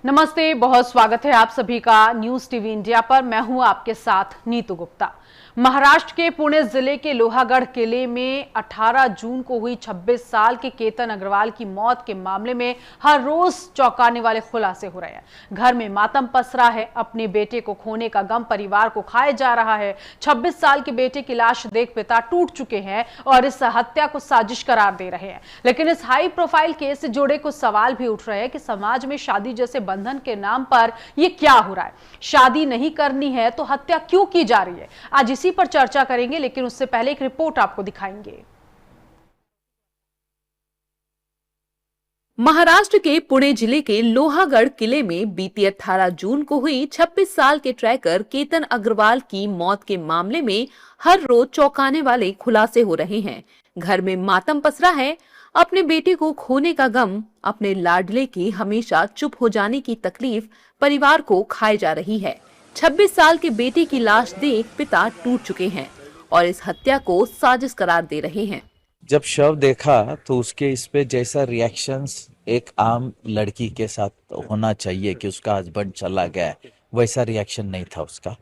नमस्ते, बहुत स्वागत है आप सभी का न्यूज टीवी इंडिया पर। मैं हूं आपके साथ नीतू गुप्ता। महाराष्ट्र के पुणे जिले के लोहागढ़ किले में 18 जून को हुई 26 साल के केतन अग्रवाल की मौत के मामले में हर रोज चौंकाने वाले खुलासे हो रहे हैं। घर में मातम पसरा है, अपने बेटे को खोने का गम परिवार को खाया जा रहा है। 26 साल के बेटे की लाश देख पिता टूट चुके हैं और इस हत्या को साजिश करार दे रहे हैं। लेकिन इस हाई प्रोफाइल केस से जुड़े कुछ सवाल भी उठ रहे हैं कि समाज में शादी जैसे बंधन के नाम पर ये क्या हो रहा है। शादी नहीं करनी है तो हत्या क्यों की जा रही है, आज इसी पर चर्चा करेंगे। लेकिन उससे पहले एक रिपोर्ट आपको दिखाएंगे। महाराष्ट्र के पुणे जिले के लोहागढ़ किले में बीती 18 जून को हुई 26 साल के ट्रैकर केतन अग्रवाल की मौत के मामले में हर रोज चौंकाने वाले खुलासे हो रहे हैं। घर में मातम पसरा है, अपने बेटे को खोने का गम, अपने लाडले की हमेशा चुप हो जाने की तकलीफ परिवार को खाई जा रही है। 26 साल के बेटे की लाश देख पिता टूट चुके हैं और इस हत्या को साजिश करार दे रहे हैं। जब शव देखा तो उसके इस पे जैसा रिएक्शंस एक आम लड़की के साथ होना चाहिए कि उसका हस्बैंड चला गया है, वैसा रिएक्शन नहीं था उसका।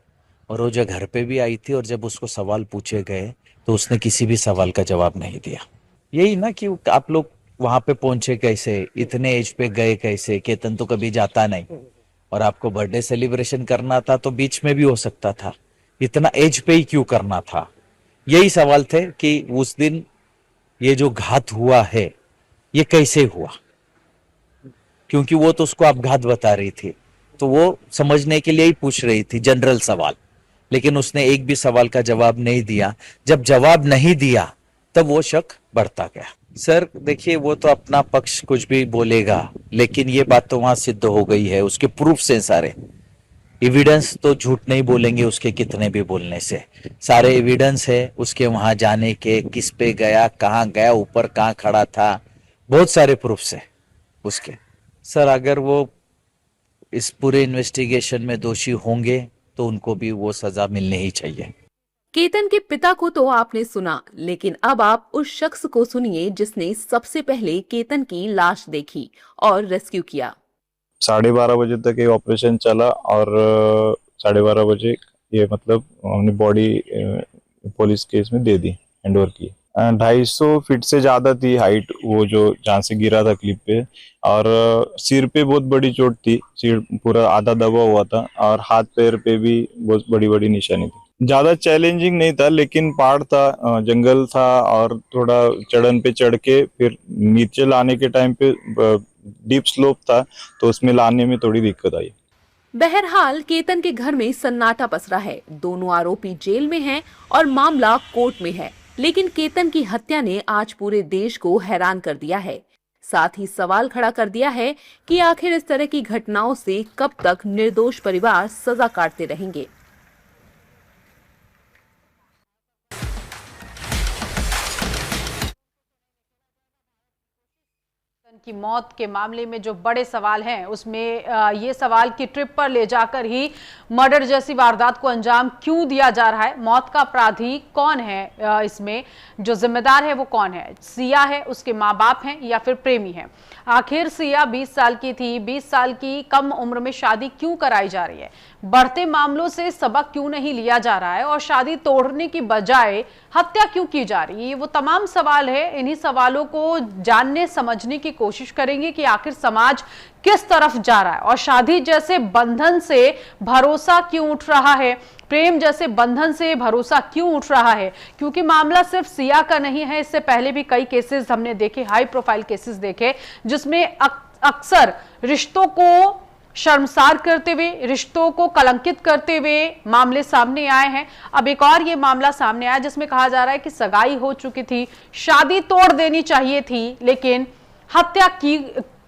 और वो जो घर पे भी आई थी और जब उसको सवाल पूछे गए तो उसने किसी भी सवाल का जवाब नहीं दिया। यही ना कि आप लोग वहां पे पहुंचे कैसे, इतने एज पे गए कैसे। केतन तो कभी जाता नहीं, और आपको बर्थडे सेलिब्रेशन करना था तो बीच में भी हो सकता था, इतना एज पे ही क्यों करना था। यही सवाल थे कि उस दिन ये जो घात हुआ है ये कैसे हुआ, क्योंकि वो तो उसको अपघात बता रही थी, तो वो समझने के लिए ही पूछ रही थी जनरल सवाल। लेकिन उसने एक भी सवाल का जवाब नहीं दिया। जब जवाब नहीं दिया तब वो शक बढ़ता गया। सर देखिए, वो तो अपना पक्ष कुछ भी बोलेगा, लेकिन ये बात तो वहां सिद्ध हो गई है, उसके प्रूफ से सारे एविडेंस तो झूठ नहीं बोलेंगे उसके कितने भी बोलने से। सारे एविडेंस है उसके वहां जाने के, किस पे गया, कहाँ गया, ऊपर कहाँ खड़ा था, बहुत सारे प्रूफ्स है उसके। सर अगर वो इस पूरे इन्वेस्टिगेशन में दोषी होंगे तो उनको भी वो सजा मिलनी ही चाहिए। केतन के पिता को तो आपने सुना, लेकिन अब आप उस शख्स को सुनिए जिसने सबसे पहले केतन की लाश देखी और रेस्क्यू किया। 12:30 बजे तक ये ऑपरेशन चला और 12:30 बजे ये मतलब हमने बॉडी पुलिस केस में दे दी, हैंडओवर की। 250 फीट से ज्यादा थी हाइट, वो जो जहाँ से गिरा था क्लिप पे, और सिर पे बहुत बड़ी चोट थी, सिर पूरा आधा दबा हुआ था, और हाथ पैर पे भी बहुत बड़ी बड़ी निशानी थी। ज्यादा चैलेंजिंग नहीं था, लेकिन पहाड़ था, जंगल था, और थोड़ा चढ़न पे चढ़ के फिर नीचे लाने के टाइम पे डीप स्लोप था, तो उसमें लाने में थोड़ी दिक्कत आई। बहरहाल केतन के घर में सन्नाटा पसरा है। दोनों आरोपी जेल में हैं और मामला कोर्ट में है। लेकिन केतन की हत्या ने आज पूरे देश को हैरान कर दिया है। साथ ही सवाल खड़ा कर दिया है कि आखिर इस तरह की घटनाओं से कब तक निर्दोष परिवार सजा काटते रहेंगे। की मौत के मामले में जो बड़े सवाल हैं उसमें ये सवाल कि ट्रिप पर ले जाकर ही मर्डर जैसी वारदात को अंजाम क्यों दिया जा रहा है। मौत का अपराधी कौन है, इसमें जो जिम्मेदार है वो कौन है। सिया है, उसके माँ बाप हैं, या फिर प्रेमी है। आखिर सिया 20 साल की थी, 20 साल की कम उम्र में शादी क्यों कराई जा रही है। बढ़ते मामलों से सबक क्यों नहीं लिया जा रहा है और शादी तोड़ने की बजाय हत्या क्यों की जा रही है। ये वो तमाम सवाल है। इन्हीं सवालों को जानने समझने की कोशिश करेंगे कि आखिर समाज किस तरफ जा रहा है और शादी जैसे बंधन से भरोसा क्यों उठ रहा है, प्रेम जैसे बंधन से भरोसा क्यों उठ रहा है। क्योंकि मामला सिर्फ सिया का नहीं है, इससे पहले भी कई केसेस हमने देखे, हाई प्रोफाइल केसेस देखे, जिसमें अक्सर रिश्तों को शर्मसार करते हुए, रिश्तों को कलंकित करते हुए मामले सामने आए हैं। अब एक और ये मामला सामने आया जिसमें कहा जा रहा है कि सगाई हो चुकी थी, शादी तोड़ देनी चाहिए थी, लेकिन हत्या की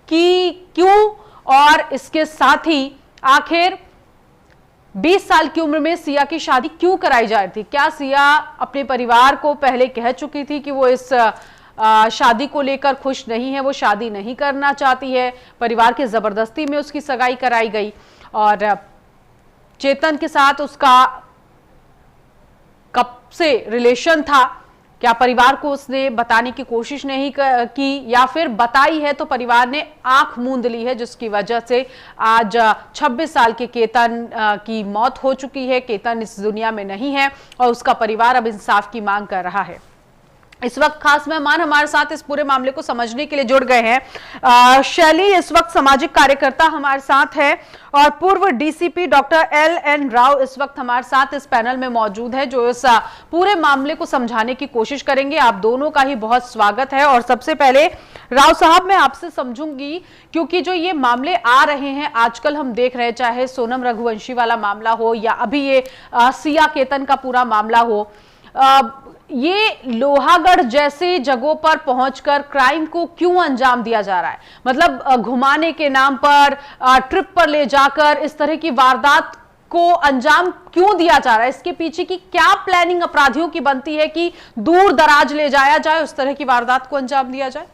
क्यों। और इसके साथ ही आखिर 20 साल की उम्र में सिया की शादी क्यों कराई जा रही थी। क्या सिया अपने परिवार को पहले कह चुकी थी कि वो इस शादी को लेकर खुश नहीं है, वो शादी नहीं करना चाहती है, परिवार की जबरदस्ती में उसकी सगाई कराई गई। और चेतन के साथ उसका कब से रिलेशन था, क्या परिवार को उसने बताने की कोशिश नहीं की, या फिर बताई है तो परिवार ने आंख मूंद ली है, जिसकी वजह से आज 26 साल के केतन की मौत हो चुकी है। केतन इस दुनिया में नहीं है और उसका परिवार अब इंसाफ की मांग कर रहा है। इस वक्त खास मेहमान हमारे साथ इस पूरे मामले को समझने के लिए जुड़ गए हैं। शैली इस वक्त सामाजिक कार्यकर्ता हमारे साथ है और पूर्व डीसीपी डॉक्टर LN राव इस वक्त हमारे साथ इस पैनल में मौजूद है, जो इस पूरे मामले को समझाने की कोशिश करेंगे। आप दोनों का ही बहुत स्वागत है। और सबसे पहले राव साहब, मैं आपसे समझूंगी, क्योंकि जो ये मामले आ रहे हैं आजकल हम देख रहे हैं, चाहे सोनम रघुवंशी वाला मामला हो या अभी ये सिया केतन का पूरा मामला हो, ये लोहागढ़ जैसी जगहों पर पहुंचकर क्राइम को क्यों अंजाम दिया जा रहा है? मतलब घुमाने के नाम पर, ट्रिप पर ले जाकर इस तरह की वारदात को अंजाम क्यों दिया जा रहा है? इसके पीछे की क्या प्लानिंग अपराधियों की बनती है कि दूर दराज ले जाया जाए, उस तरह की वारदात को अंजाम दिया जाए?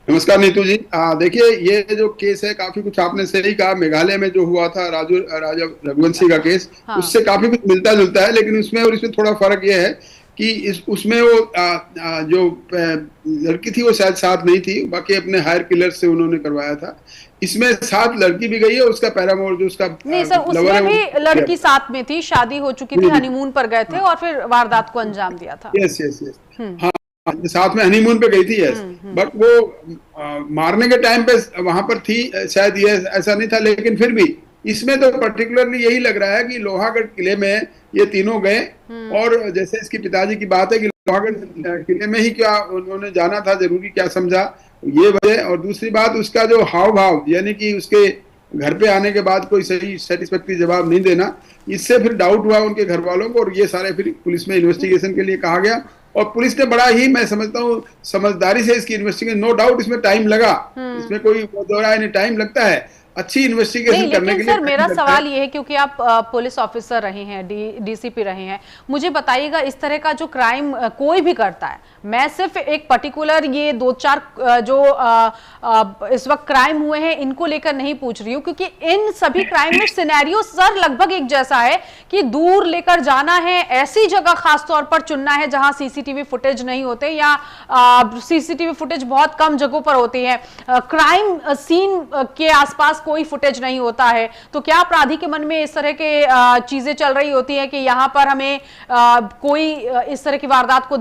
नमस्कार नीतू जी। देखिए, ये जो केस है काफी कुछ आपने सही कहा, मेघालय में जो हुआ था राजा रघुवंशी का केस, हाँ। उससे काफी कुछ मिलता जुलता है, लेकिन उसमें और इसमें थोड़ा फर्क ये है कि उसमें वो जो लड़की थी वो शायद साथ नहीं थी, बाकी अपने हायर किलर से उन्होंने करवाया था। इसमें साथ लड़की भी गई है, उसका पैरामोर जो उसका नहीं सर, उसमें भी लड़की साथ में थी, शादी हो चुकी थी, हनीमून पर गए थे और फिर वारदात को अंजाम दिया था। यस यस यस, हाँ, साथ में हनीमून पे गई थी। यस, बट वो मारने के टाइम पे वहां पर थी शायद, ये ऐसा नहीं था, लेकिन फिर भी इसमें तो पर्टिकुलरली यही लग रहा है कि लोहागढ़ किले में ये तीनों गए, और जैसे इसके पिताजी की बात है कि लोहागढ़ किले में ही क्या उन्होंने जाना था, जरूरी क्या समझा, ये वजह। और दूसरी बात, उसका जो हाव भाव, यानी कि उसके घर पे आने के बाद कोई सही सेटिस्फैक्टरी जवाब नहीं देना, इससे फिर डाउट हुआ उनके घर वालों को, और ये सारे फिर पुलिस में इन्वेस्टिगेशन के लिए कहा गया, और पुलिस ने बड़ा ही, मैं समझता हूँ, समझदारी से इसकी इन्वेस्टिगेशन, नो डाउट इसमें टाइम लगा, इसमें कोई दो राय नहीं, टाइम लगता है अच्छी इन्वेस्टिगेशन करने के लिए। सर, मेरा सवाल ये है, क्योंकि आप पुलिस ऑफिसर रहे हैं, डीसीपी रहे हैं, मुझे बताइएगा, इस तरह का जो क्राइम कोई भी करता है, मैं सिर्फ एक पर्टिकुलर ये 2-4 जो इस वक्त क्राइम हुए हैं इनको लेकर नहीं पूछ रही हूँ, क्योंकि इन सभी क्राइम में सिनेरियो सर लगभग एक जैसा है कि दूर लेकर जाना है, ऐसी जगह खासतौर पर चुनना है जहां सीसीटीवी फुटेज नहीं होते, या सीसीटीवी फुटेज बहुत कम जगहों पर होती है, क्राइम सीन के आसपास कोई फुटेज नहीं होता है। तो क्या अपराधी के मन में इस तरह के चीजें चल रही होती है कि यहाँ पर हमें कोई इस तरह की वारदात को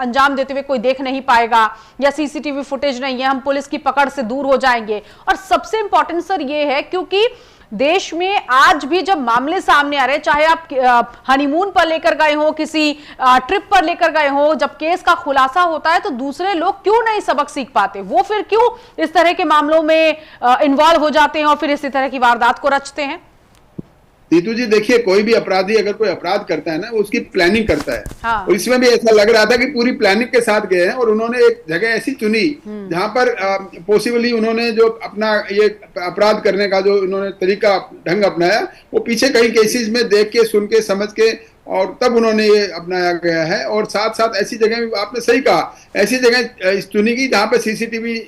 अंजाम देते हुए कोई देख नहीं पाएगा, या सीसीटीवी फुटेज नहीं है, हम पुलिस की पकड़ से दूर हो जाएंगे? और सबसे इंपॉर्टेंट सर ये है, क्योंकि देश में आज भी जब मामले सामने आ रहे हैं, चाहे आप हनीमून पर लेकर गए हो, किसी ट्रिप पर लेकर गए हो, जब केस का खुलासा होता है तो दूसरे लोग क्यों नहीं सबक सीख पाते? वो फिर क्यों इस तरह के मामलों में इन्वॉल्व हो जाते हैं और फिर इसी तरह की वारदात को रचते हैं? नीतू जी, देखिए, कोई भी अपराधी अगर कोई अपराध करता है ना, वो उसकी प्लानिंग करता है। हाँ। और इसमें भी ऐसा लग रहा था कि पूरी प्लानिंग के साथ गए हैं, और उन्होंने एक जगह ऐसी चुनी जहां पर पॉसिबली उन्होंने जो अपना ये अपराध करने का जो उन्होंने तरीका ढंग अपनाया, वो पीछे कई केसेस में देख के, सुन के, समझ के, और तब उन्होंने ये अपनाया गया है। और साथ साथ ऐसी जगह भी, आपने सही कहा, ऐसी जगह चुनी की जहाँ पे सीसीटीवी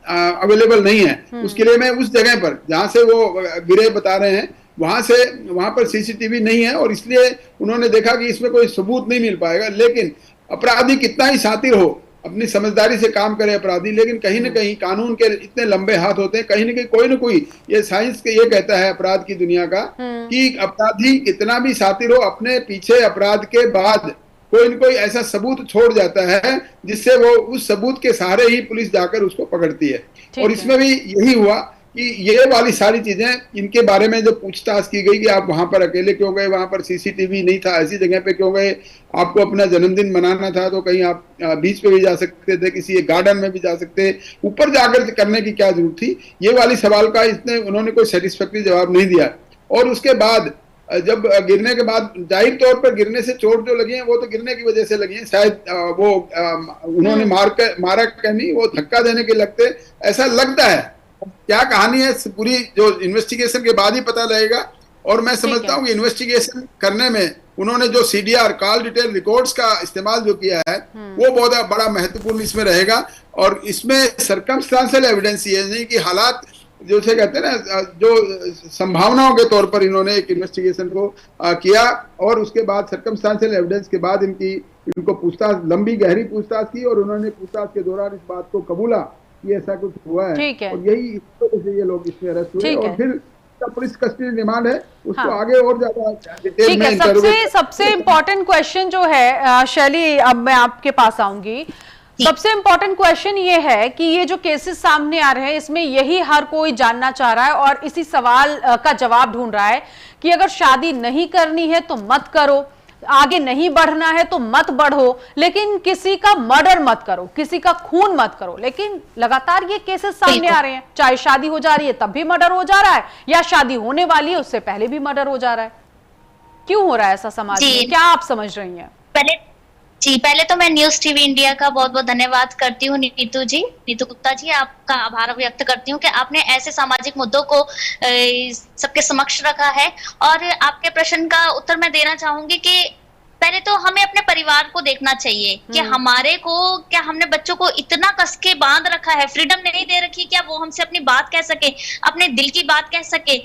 अवेलेबल नहीं है, उस किले में, उस जगह पर जहाँ से वो गिरे बता रहे हैं, वहां पर सीसीटीवी नहीं है, और इसलिए उन्होंने देखा कि इसमें कोई सबूत नहीं मिल पाएगा। लेकिन अपराधी कितना ही शातिर हो, अपनी समझदारी से काम करे अपराधी, लेकिन कहीं ना कहीं कानून के इतने लंबे हाथ होते हैं, कहीं ना कहीं कोई, ये साइंस के ये कहता है अपराध की दुनिया का, कि अपराधी कितना भी शातिर हो, अपने पीछे अपराध के बाद कोई न कोई ऐसा सबूत छोड़ जाता है जिससे वो उस सबूत के सहारे ही पुलिस जाकर उसको पकड़ती है। और इसमें भी यही हुआ कि ये वाली सारी चीजें, इनके बारे में जो पूछताछ की गई कि आप वहां पर अकेले क्यों गए, वहां पर सीसीटीवी नहीं था, ऐसी जगह पे क्यों गए, आपको अपना जन्मदिन मनाना था तो कहीं आप बीच पे भी जा सकते थे, किसी एक गार्डन में भी जा सकते, ऊपर जाकर करने की क्या जरूरत थी, ये वाली सवाल का उन्होंने कोई सेटिस्फैक्टरी जवाब नहीं दिया। और उसके बाद जब गिरने के बाद, जाहिर तौर पर गिरने से चोट जो लगी है वो तो गिरने की वजह से लगी है, शायद वो उन्होंने मारा नहीं, वो धक्का देने के लगते, ऐसा लगता है। क्या कहानी है पूरी, जो इन्वेस्टिगेशन के बाद ही पता लगेगा। और मैं समझता हूँ कि इन्वेस्टिगेशन करने में उन्होंने जो CDR, कॉल डिटेल रिकॉर्ड्स का इस्तेमाल जो किया है, वो बहुत बड़ा महत्वपूर्ण इसमें रहेगा। और इसमें सर्कमस्टांशियल एविडेंस ये नहीं कि हालात जो से कहते हैं ना, जो संभावनाओं के तौर पर इन्होंने एक इन्वेस्टिगेशन को किया, और उसके बाद सर्कमस्टांशियल एविडेंस के बाद इनकी इनको पूछताछ, लंबी गहरी पूछताछ की और उन्होंने पूछताछ के दौरान इस बात को कबूला कि ऐसा कुछ हुआ है। और यही इस वजह से ये लोग इसमें अरेस्ट हुए और फिर पुलिस कस्टडी रिमांड है, उसको आगे और ज्यादा डिटेल में। सबसे इम्पोर्टेंट क्वेश्चन जो है शैली, अब मैं आपके पास आऊंगी। सबसे इम्पोर्टेंट क्वेश्चन ये है कि ये जो केसेस सामने आ रहे हैं इसमें यही हर कोई जानना चाह रहा है और इसी सवाल का जवाब ढूंढ रहा है कि अगर शादी नहीं करनी है तो मत करो, आगे नहीं बढ़ना है तो मत बढ़ो, लेकिन किसी का मर्डर मत करो, किसी का खून मत करो। लेकिन लगातार ये केसेस सामने आ रहे हैं, चाहे शादी हो जा रही है तब भी मर्डर हो जा रहा है या शादी होने वाली है उससे पहले भी मर्डर हो जा रहा है। क्यों हो रहा है ऐसा समाज में, क्या आप समझ रही हैं? पहले तो मैं न्यूज टीवी इंडिया का बहुत बहुत धन्यवाद करती हूँ नीतू गुप्ता जी, आपका आभार व्यक्त करती हूँ कि आपने ऐसे सामाजिक मुद्दों को सबके समक्ष रखा है। और आपके प्रश्न का उत्तर मैं देना चाहूंगी कि पहले तो हमें अपने परिवार को देखना चाहिए कि हमारे को क्या हमने बच्चों को इतना कस के बांध रखा है, फ्रीडम नहीं दे रखी क्या वो हमसे अपनी बात कह सके, अपने दिल की बात कह सके।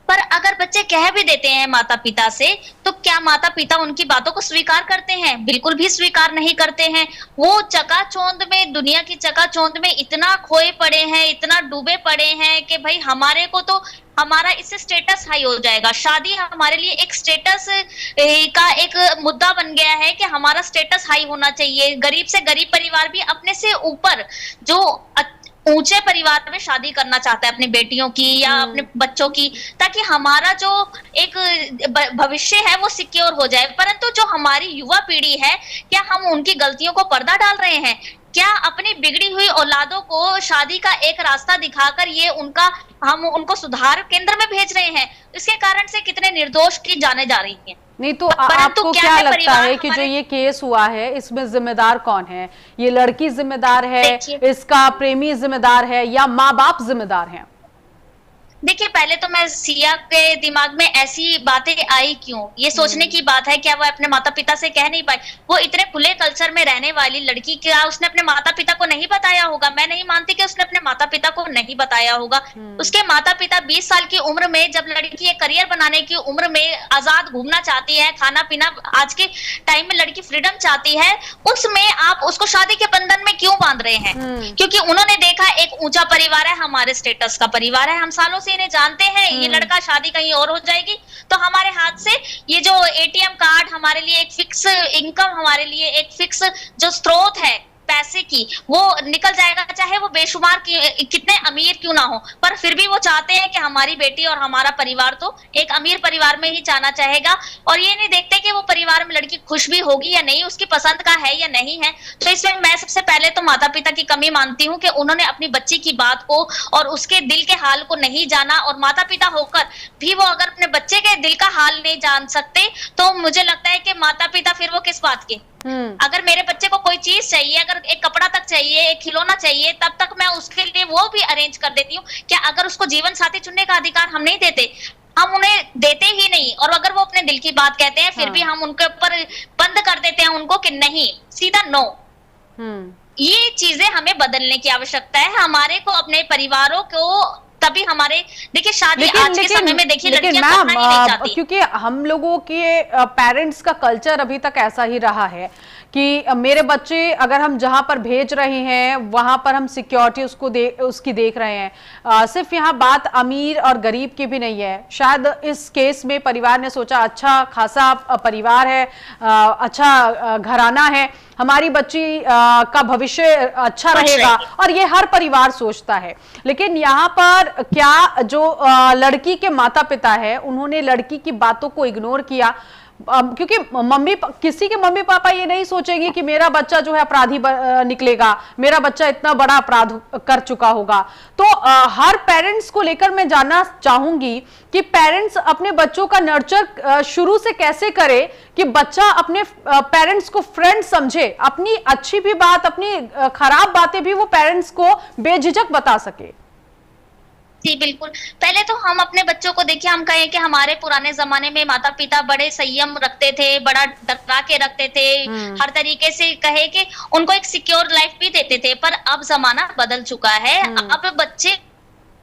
पर अगर बच्चे कह भी देते हैं माता पिता से तो क्या माता पिता उनकी बातों को स्वीकार करते हैं? बिल्कुल भी स्वीकार नहीं करते हैं। वो चकाचौंध में, दुनिया की चकाचौंध में इतना खोए पड़े हैं, इतना डूबे पड़े हैं कि भाई हमारे को तो हमारा इससे स्टेटस हाई हो जाएगा। शादी हमारे लिए एक स्टेटस का एक मुद्दा बन गया है कि हमारा स्टेटस हाई होना चाहिए। गरीब से गरीब परिवार भी अपने से ऊपर जो ऊंचे परिवार में शादी करना चाहता है अपनी बेटियों की या अपने बच्चों की, ताकि हमारा जो एक भविष्य है वो सिक्योर हो जाए। परंतु जो हमारी युवा पीढ़ी है, क्या हम उनकी गलतियों को पर्दा डाल रहे हैं? क्या अपनी बिगड़ी हुई औलादों को शादी का एक रास्ता दिखाकर ये हम उनको सुधार केंद्र में भेज रहे हैं? इसके कारण से कितने निर्दोष की जाने जा रही हैं। नहीं तो आपको क्या लगता है कि जो ये केस हुआ है इसमें जिम्मेदार कौन है? ये लड़की जिम्मेदार है, इसका प्रेमी जिम्मेदार है या माँ बाप जिम्मेदार हैं? देखिए, पहले तो मैं सिया के दिमाग में ऐसी बातें आई क्यों, ये सोचने की बात है। क्या वो अपने माता पिता से कह नहीं पाई? वो इतने खुले कल्चर में रहने वाली लड़की, क्या उसने अपने माता पिता को नहीं बताया होगा? मैं नहीं मानती कि उसने अपने माता पिता को नहीं बताया होगा। उसके माता पिता 20 साल की उम्र में, जब लड़की एक करियर बनाने की उम्र में आजाद घूमना चाहती है, खाना पीना, आज के टाइम में लड़की फ्रीडम चाहती है, उसमें आप उसको शादी के बंधन में क्यों बांध रहे हैं? क्योंकि उन्होंने देखा एक ऊंचा परिवार है, हमारे स्टेटस का परिवार है, हम सालों से इन्हें जानते हैं, ये लड़का शादी कहीं और हो जाएगी तो हमारे हाथ से ये जो एटीएम कार्ड हमारे लिए एक फिक्स इनकम, हमारे लिए एक फिक्स जो स्रोत है पैसे की, वो निकल जाएगा, चाहे वो बेशुमार कितने अमीर क्यों ना हो। पर फिर भी वो चाहते हैं कि हमारी बेटी और हमारा परिवार तो एक अमीर परिवार में ही जाना चाहेगा, और ये नहीं देखते कि वो परिवार में लड़की खुश भी होगी या नहीं, उसकी पसंद का है या नहीं है। तो इसमें मैं सबसे पहले तो माता पिता की कमी मानती हूँ कि उन्होंने अपनी बच्ची की बात को और उसके दिल के हाल को नहीं जाना। और माता पिता होकर भी वो अगर अपने बच्चे के दिल का हाल नहीं जान सकते तो मुझे लगता है कि माता पिता फिर वो किस बात के। अगर मेरे बच्चे को कोई चीज चाहिए, अगर एक कपड़ा तक चाहिए, एक खिलौना चाहिए, तब तक मैं उसके लिए वो भी अरेंज कर देती हूँ। क्या अगर उसको जीवन साथी चुनने का अधिकार हम नहीं देते? हम उन्हें देते ही नहीं। और अगर वो अपने दिल की बात कहते हैं फिर भी हम उनके ऊपर बंद कर देते हैं उनको कि नहीं, सीधा नो। ये चीजें हमें बदलने की आवश्यकता है। हमारे को अपने परिवारों को तभी हमारे, देखिए शादी आज के समय में देखिए लड़कियां करना ही नहीं चाहती, क्योंकि हम लोगों के पेरेंट्स का कल्चर अभी तक ऐसा ही रहा है कि मेरे बच्चे अगर हम जहां पर भेज रहे हैं वहां पर हम सिक्योरिटी उसकी देख रहे हैं। सिर्फ यहाँ बात अमीर और गरीब की भी नहीं है। शायद इस केस में परिवार ने सोचा अच्छा खासा परिवार है, अच्छा घराना है, हमारी बच्ची का भविष्य अच्छा रहेगा, और ये हर परिवार सोचता है। लेकिन यहाँ पर क्या जो लड़की के माता पिता है उन्होंने लड़की की बातों को इग्नोर किया, क्योंकि किसी के मम्मी पापा ये नहीं सोचेंगे कि मेरा बच्चा जो है अपराधी निकलेगा, मेरा बच्चा इतना बड़ा अपराध कर चुका होगा। तो हर पेरेंट्स को लेकर मैं जानना चाहूंगी कि पेरेंट्स अपने बच्चों का नर्चर शुरू से कैसे करे कि बच्चा अपने पेरेंट्स को फ्रेंड समझे, अपनी अच्छी भी बात, अपनी खराब बातें भी वो पेरेंट्स को बेझिझक बता सके। जी बिल्कुल। पहले तो हम अपने बच्चों को देखिए, हम कहें कि हमारे पुराने जमाने में माता पिता बड़े संयम रखते थे, बड़ा डरा के रखते थे, हर तरीके से कहे कि उनको एक सिक्योर लाइफ भी देते थे। पर अब जमाना बदल चुका है। अब बच्चे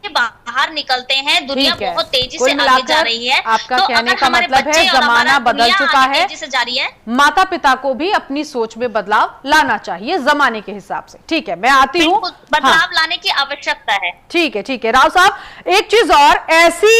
बाहर निकलते हैं, दुनिया ठीक है। बहुत तेजी कुल से आगे मिलाकर जा रही है। आपका तो कहने अगर का हमारे मतलब है बच्चे और जमाना हमारा बदल दुनिया चुका आगे है, तेजी से जा रही है। माता पिता को भी अपनी सोच में बदलाव लाना चाहिए जमाने के हिसाब से। ठीक है, मैं आती हूँ। बदलाव लाने की आवश्यकता है। ठीक है राव साहब, एक चीज और, ऐसी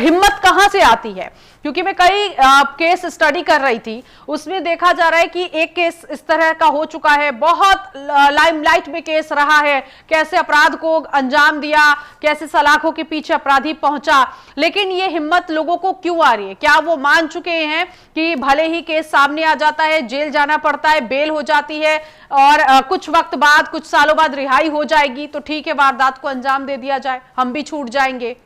हिम्मत कहां से आती है? क्योंकि मैं कई केस स्टडी कर रही थी, उसमें देखा जा रहा है कि एक केस इस तरह का हो चुका है, बहुत लाइमलाइट में केस रहा है, कैसे अपराध को अंजाम दिया, कैसे सलाखों के पीछे अपराधी पहुंचा, लेकिन ये हिम्मत लोगों को क्यों आ रही है? क्या वो मान चुके हैं कि भले ही केस सामने आ जाता है, जेल जाना पड़ता है, बेल हो जाती है और कुछ वक्त बाद, कुछ सालों बाद रिहाई हो जाएगी, तो ठीक है वारदात को अंजाम दे दिया जाए, हम भी छूट जाएंगे?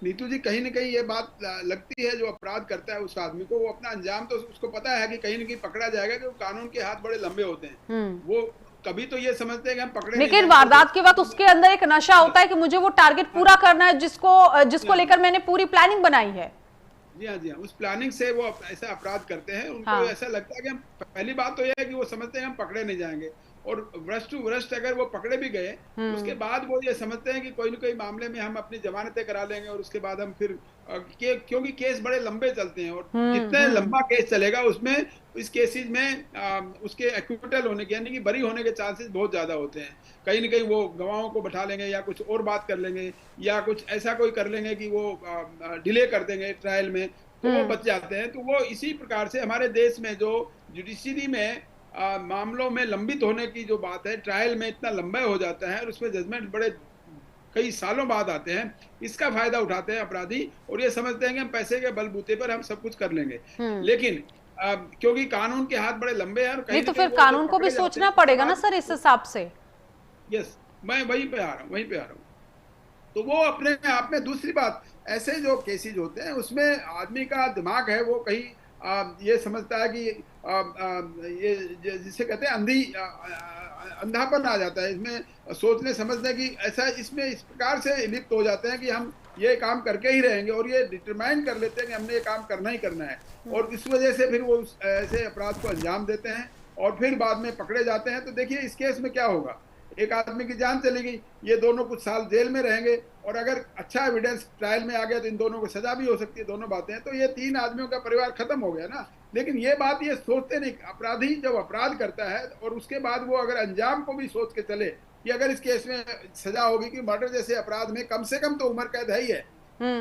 नीतू जी, कहीं ना कहीं ये बात लगती है, जो अपराध करता है उस आदमी को, वो अपना अंजाम तो उसको पता है कि कहीं ना कहीं पकड़ा जाएगा, कि कानून के हाथ बड़े लंबे होते हैं। वो कभी तो ये समझते हैं कि हम पकड़े, लेकिन वारदात के वक्त उसके अंदर एक नशा होता है कि मुझे वो टारगेट पूरा करना है, जिसको लेकर मैंने पूरी प्लानिंग बनाई है। जी हाँ, उस प्लानिंग से वो ऐसा अपराध करते हैं। उनको हाँ। ऐसा लगता है कि हम, पहली बात तो यह है कि वो समझते हैं हम पकड़े नहीं जाएंगे, और वृष्ट टू वृष्ट अगर वो पकड़े भी गए, उसके बाद वो ये समझते हैं कि कोई ना कोई मामले में हम अपनी जमानतें करा लेंगे, और उसके बाद हम फिर क्योंकि केस बड़े लंबे चलते हैं, और जितने लंबा केस चलेगा उसमें इस केसेज में उसके एक्विटल होने के, यानी कि बरी होने के चांसेस बहुत ज्यादा होते हैं। कहीं ना कहीं वो गवाहों को बैठा लेंगे, या कुछ और बात कर लेंगे, या कुछ ऐसा कोई कर लेंगे कि वो डिले कर देंगे ट्रायल में, तो वो बच जाते हैं। तो वो इसी प्रकार से हमारे देश में जो जुडिशरी में मामलों में लंबित होने की जो बात है, ट्रायल में इतना लंबा हो जाता है और उसमें जजमेंट बड़े कई सालों बाद आते हैं, इसका फायदा उठाते हैं अपराधी, और ये समझते हैं कि हम पैसे के बलबूते पर हम सब कुछ कर लेंगे। लेकिन क्योंकि कानून के हाथ बड़े लंबे हैं, और नहीं तो फिर कानून को भी सोचना पड़ेगा ना सर इस हिसाब से। यस, मैं वहीं पे आ रहा हूँ। तो वो अपने आप में, दूसरी बात, ऐसे जो केसेज होते हैं उसमें आदमी का दिमाग है वो कहीं ये समझता है कि ये जिसे कहते हैं अंधापन आ जाता है इसमें, सोचने समझने की, ऐसा इसमें इस प्रकार से लिप्त हो जाते हैं कि हम ये काम करके ही रहेंगे, और ये डिटरमाइन कर लेते हैं कि हमने ये काम करना ही करना है, और इस वजह से फिर वो ऐसे अपराध को अंजाम देते हैं और फिर बाद में पकड़े जाते हैं। तो देखिए इस केस में क्या होगा, एक आदमी की जान चली गई, ये दोनों कुछ साल जेल में रहेंगे, और अगर अच्छा एविडेंस ट्रायल में आ गया तो इन दोनों को सजा भी हो सकती है, दोनों बातें हैं। तो ये 3 आदमियों का परिवार खत्म हो गया ना। लेकिन ये बात ये सोचते नहीं, अपराधी जब अपराध करता है और उसके बाद वो अगर अंजाम को भी सोच के चले कि अगर इस केस में सजा होगी, कि मर्डर जैसे अपराध में कम से कम तो उम्र कैद है ही है,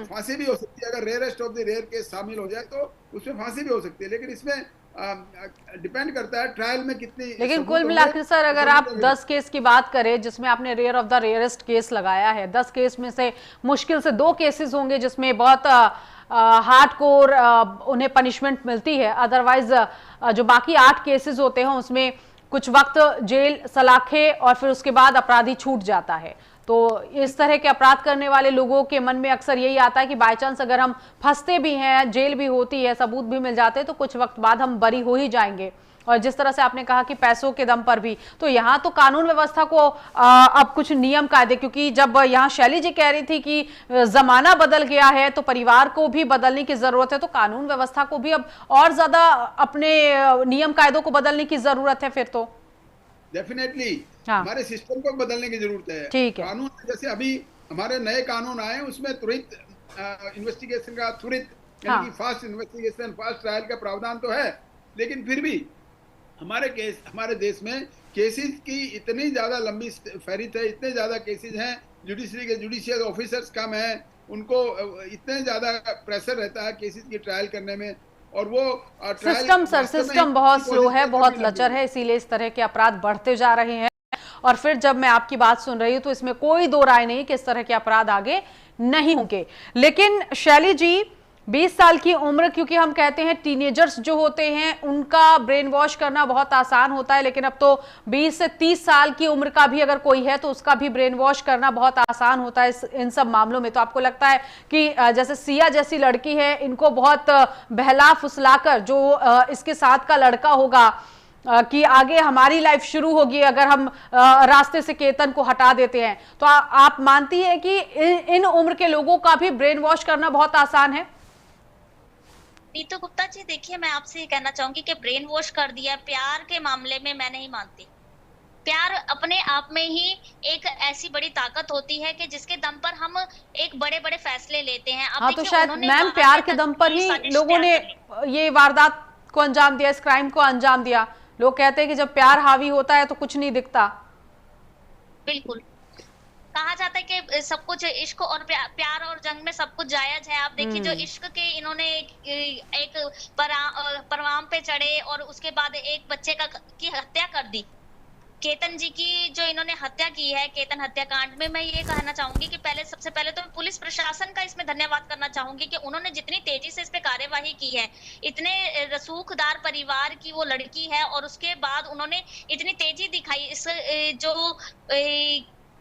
फांसी भी हो सकती है, अगर rarest of the rare case शामिल हो जाए तो उसमें फांसी भी हो सकती है। लेकिन इसमें डिपेंड करता है ट्रायल में कितनी। लेकिन कुल मिलाकर सर अगर आप 10 केस की बात करें जिसमें आपने rare of the rarest case लगाया है, 10 केस में से मुश्किल से 2 केसेस होंगे जिसमें बहुत हार्डकोर उन्हें पनिशमेंट मिलती है, अदरवाइज जो बाकी 8 केसेस होते हैं उसमें कुछ वक्त जेल, सलाखें और फिर उसके बाद अपराधी छूट जाता है। तो इस तरह के अपराध करने वाले लोगों के मन में अक्सर यही आता है कि बाय चांस अगर हम फंसते भी हैं, जेल भी होती है, सबूत भी मिल जाते हैं, तो कुछ वक्त बाद हम बरी हो ही जाएंगे। और जिस तरह से आपने कहा कि पैसों के दम पर भी, तो यहाँ तो कानून व्यवस्था को अब कुछ नियम कायदे, क्योंकि जब यहाँ शैली जी कह रही थी कि जमाना बदल गया है तो परिवार को भी बदलने की जरूरत है, तो कानून व्यवस्था को भी अब और ज्यादा अपने नियम कायदों को बदलने की जरूरत है फिर तो। डेफिनेटली हमारे सिस्टम को बदलने की जरूरत है। ठीक है। कानून जैसे अभी हमारे नए कानून आए उसमें त्वरित इन्वेस्टिगेशन का, त्वरित यानी कि फास्ट इन्वेस्टिगेशन, फास्ट ट्रायल का प्रावधान तो है, लेकिन फिर भी हमारे देश में केसेस की इतनी ज्यादा लंबी फेरिस्त है, इतने ज्यादा केसेस हैं, जुडिशरी के जुडिशियल ऑफिसर्स कम हैं, उनको इतने ज्यादा प्रेशर रहता है केसेस की ट्रायल करने में, और वो सिस्टम बहुत स्लो है, बहुत लचर है, इसीलिए इस तरह के अपराध बढ़ते जा रहे हैं। और फिर जब मैं आपकी बात सुन रही हूं तो इसमें कोई दो राय नहीं कि इस तरह के अपराध आगे नहीं होंगे। लेकिन शैली जी, 20 साल की उम्र, क्योंकि हम कहते हैं टीनेजर्स जो होते हैं उनका ब्रेन वॉश करना बहुत आसान होता है, लेकिन अब तो 20 से 30 साल की उम्र का भी अगर कोई है तो उसका भी ब्रेन वॉश करना बहुत आसान होता है इन सब मामलों में। तो आपको लगता है कि जैसे सिया जैसी लड़की है, इनको बहुत बहला फुसलाकर जो इसके साथ का लड़का होगा कि आगे हमारी लाइफ शुरू होगी अगर हम रास्ते से केतन को हटा देते हैं, तो आप मानती हैं कि इन उम्र के लोगों का भी ब्रेन वॉश करना बहुत आसान है? नीतू गुप्ता जी, देखिए मैं आपसे ये कहना चाहूंगी कि ब्रेन वॉश कर दिया प्यार के मामले में मैं नहीं मानती। प्यार अपने आप में ही एक ऐसी बड़ी ताकत होती है कि जिसके दम पर हम एक बड़े-बड़े फैसले लेते हैं। अब हाँ, तो देखिए शायद उन्होंने मैम कहा प्यार है के दम पर ही साजिश लोगों तैयार ने कर ली। ये वारदात को अंजाम दिया, इस क्राइम को अंजाम दिया। लोग कहते हैं कि जब प्यार हावी होता है तो कुछ नहीं दिखता। बिल्कुल। कहा जाता है कि सब कुछ इश्क और प्यार और जंग में सब कुछ जायज है। आप देखिए जो इश्क के इन्होंने एक परवान पे चढ़े और उसके बाद एक बच्चे की हत्या कर दी। केतन जी की जो इन्होंने हत्या की है, केतन हत्याकांड में, मैं ये कहना चाहूंगी कि सबसे पहले तो पुलिस प्रशासन का इसमें धन्यवाद करना चाहूंगी कि उन्होंने जितनी तेजी से इस पे कार्यवाही की है। इतने रसूखदार परिवार की वो लड़की है और उसके बाद उन्होंने इतनी तेजी दिखाई इस जो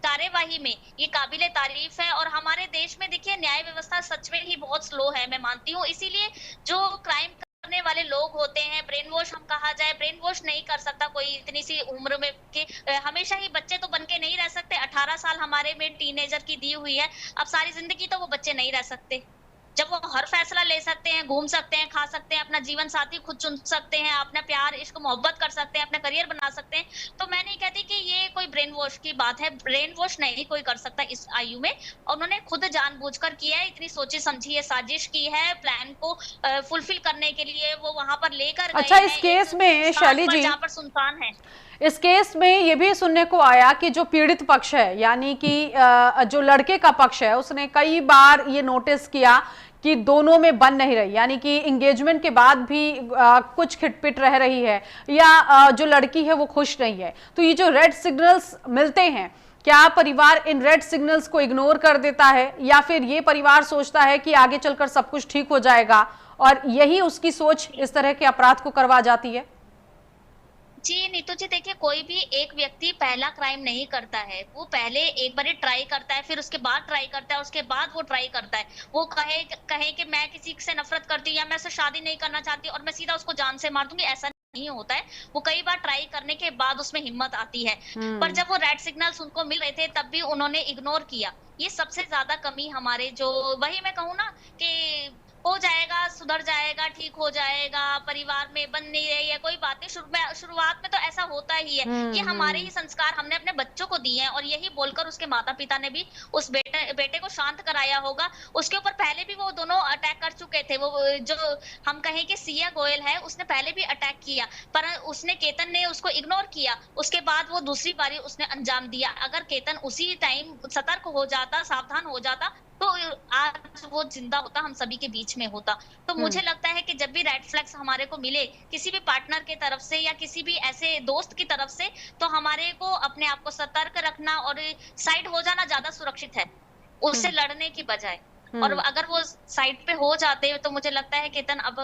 कार्यवाही में, ये काबिले तारीफ है। और हमारे देश में देखिए न्याय व्यवस्था सच में ही बहुत स्लो है, मैं मानती हूँ। इसीलिए जो क्राइम करने वाले लोग होते हैं, ब्रेन वॉश हम कहा जाए, ब्रेन वॉश नहीं कर सकता कोई इतनी सी उम्र में कि हमेशा ही बच्चे तो बन के नहीं रह सकते। 18 साल हमारे में टीनेजर की दी हुई है, अब सारी जिंदगी तो वो बच्चे नहीं रह सकते। जब वो हर फैसला ले सकते हैं, घूम सकते हैं, खा सकते हैं, अपना जीवन साथी खुद चुन सकते हैं, अपना प्यार इश्क मोहब्बत कर सकते हैं, अपना करियर बना सकते हैं, तो मैं नहीं कहती कि ये कोई ब्रेन वॉश की बात है। ब्रेन वॉश नहीं कोई कर सकता इस आयु में। और उन्होंने खुद जानबूझकर किया है, इतनी सोची समझी ये साजिश की है, प्लान को फुलफिल करने के लिए वो वहां पर लेकर गए। अच्छा, इस केस में शैली जी, जहाँ पर सुनसान है, इस केस में ये भी सुनने को आया कि जो पीड़ित पक्ष है, यानी कि जो लड़के का पक्ष है, उसने कई बार ये नोटिस किया कि दोनों में बन नहीं रही, यानी कि एंगेजमेंट के बाद भी कुछ खिटपिट रह रही है, या जो लड़की है वो खुश नहीं है। तो ये जो रेड सिग्नल्स मिलते हैं, क्या परिवार इन रेड सिग्नल्स को इग्नोर कर देता है, या फिर ये परिवार सोचता है कि आगे चलकर सब कुछ ठीक हो जाएगा, और यही उसकी सोच इस तरह के अपराध को करवा जाती है? जी नीतू जी, देखिए कोई भी एक व्यक्ति पहला क्राइम नहीं करता है। वो पहले एक बार ट्राई करता है, फिर उसके बाद ट्राई करता है, उसके बाद वो ट्राई करता है। वो कहे कि मैं किसी से नफरत करती हूँ या मैं उससे शादी नहीं करना चाहती और मैं सीधा उसको जान से मार दूंगी, ऐसा नहीं होता है। वो कई बार ट्राई करने के बाद उसमें हिम्मत आती है। पर जब वो रेड सिग्नल्स उनको मिल रहे थे तब भी उन्होंने इग्नोर किया। ये सबसे ज्यादा कमी हमारे जो, वही मैं कहूँ ना कि हो जाएगा, सुधर जाएगा, ठीक हो जाएगा, परिवार में बन नहीं रही है, कोई बात नहीं। शुरुआत में तो ऐसा होता ही है। ये हमारे ही संस्कार हमने अपने बच्चों को दिए हैं और यही बोलकर उसके माता पिता ने भी उस बेटे को शांत कराया होगा। उसके ऊपर पहले भी वो दोनों अटैक कर चुके थे। वो जो हम कहें कि सिया गोयल है, उसने पहले भी अटैक किया, पर उसने, केतन ने उसको इग्नोर किया। उसके बाद वो दूसरी बारी उसने अंजाम दिया। अगर केतन उसी टाइम सतर्क हो जाता, सावधान हो जाता, तो आज वो जिंदा होता, हम सभी के बीच में होता। तो मुझे लगता है कि जब भी रेड फ्लैग्स हमारे को मिले किसी भी पार्टनर की तरफ से या किसी भी ऐसे दोस्त की तरफ से, तो हमारे को अपने आप को सतर्क रखना और साइड हो जाना ज्यादा सुरक्षित है उससे लड़ने की बजाय। और अगर वो साइड पे हो जाते तो मुझे लगता है केतन अब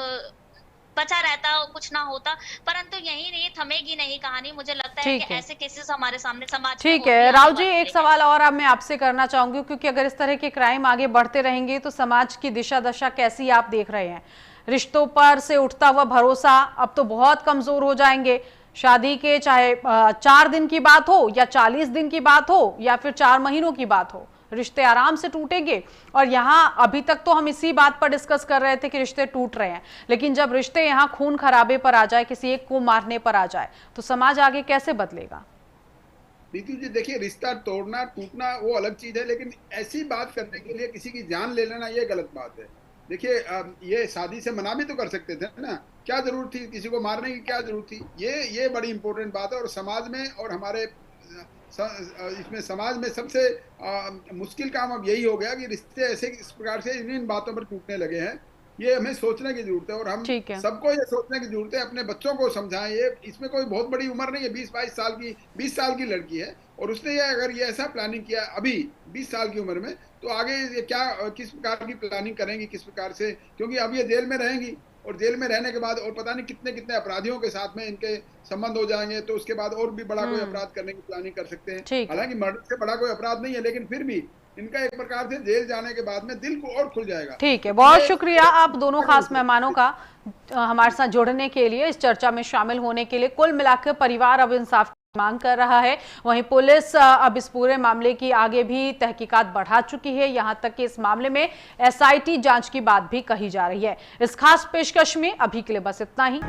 बचा रहता, कुछ ना होता। परंतु यही नहीं, थमेगी नहीं कहानी। मुझे लगता है कि ऐसे केसेस हमारे सामने समाज में। ठीक है राव जी, एक सवाल और अब मैं आपसे करना चाहूंगी, क्योंकि अगर इस तरह के क्राइम आगे बढ़ते रहेंगे तो समाज की दिशा दशा कैसी आप देख रहे हैं? रिश्तों पर से उठता हुआ भरोसा अब तो बहुत कमजोर हो जाएंगे। शादी के चाहे 4 दिन की बात हो या 40 दिन की बात हो या फिर 4 महीनों की बात हो, रिश्ते आराम से टूटेंगे। और यहाँ अभी तक तो हम इसी बात पर डिस्कस कर रहे थे कि रिश्ते टूट रहे हैं, लेकिन जब रिश्ते यहाँ खून खराबे पर आ जाए, किसी एक को मारने पर आ जाए, तो समाज आगे कैसे बदलेगा? नीतू जी देखिए, रिश्ता तोड़ना टूटना वो अलग चीज है, लेकिन ऐसी बात करने के लिए किसी की जान ले लेना ये गलत बात है। देखिए ये शादी से मना भी तो कर सकते थे ना, क्या जरूरत थी किसी को मारने की, क्या जरूरत थी? ये बड़ी इंपॉर्टेंट बात है। और समाज में और हमारे इसमें समाज में सबसे मुश्किल काम अब यही हो गया कि रिश्ते ऐसे इस प्रकार से इन बातों पर टूटने लगे हैं। ये हमें सोचने की जरूरत है और हम सबको ये सोचने की जरूरत है, अपने बच्चों को समझाएं। ये इसमें कोई बहुत बड़ी उम्र नहीं है, 20-22 साल की 20 साल की लड़की है और उसने ये अगर ये ऐसा प्लानिंग किया अभी 20 साल की उम्र में, तो आगे ये क्या किस प्रकार की प्लानिंग करेंगी, किस प्रकार से, क्योंकि अब ये जेल में रहेंगी और जेल में रहने के बाद और पता नहीं कितने कितने अपराधियों के साथ में इनके संबंध हो जाएंगे, तो उसके बाद और भी बड़ा कोई अपराध करने की प्लानिंग कर सकते हैं। हालांकि मर्डर से बड़ा कोई अपराध नहीं है, लेकिन फिर भी इनका एक प्रकार से जेल जाने के बाद में दिल को और खुल जाएगा। ठीक है, बहुत शुक्रिया आप दोनों खास मेहमानों का हमारे साथ जुड़ने के लिए, इस चर्चा में शामिल होने के लिए। कुल मिलाकर परिवार अब इंसाफ की मांग कर रहा है, वहीं पुलिस अब इस पूरे मामले की आगे भी तहकीकात बढ़ा चुकी है। यहां तक कि इस मामले में SIT जांच की बात भी कही जा रही है। इस खास पेशकश में अभी के लिए बस इतना ही।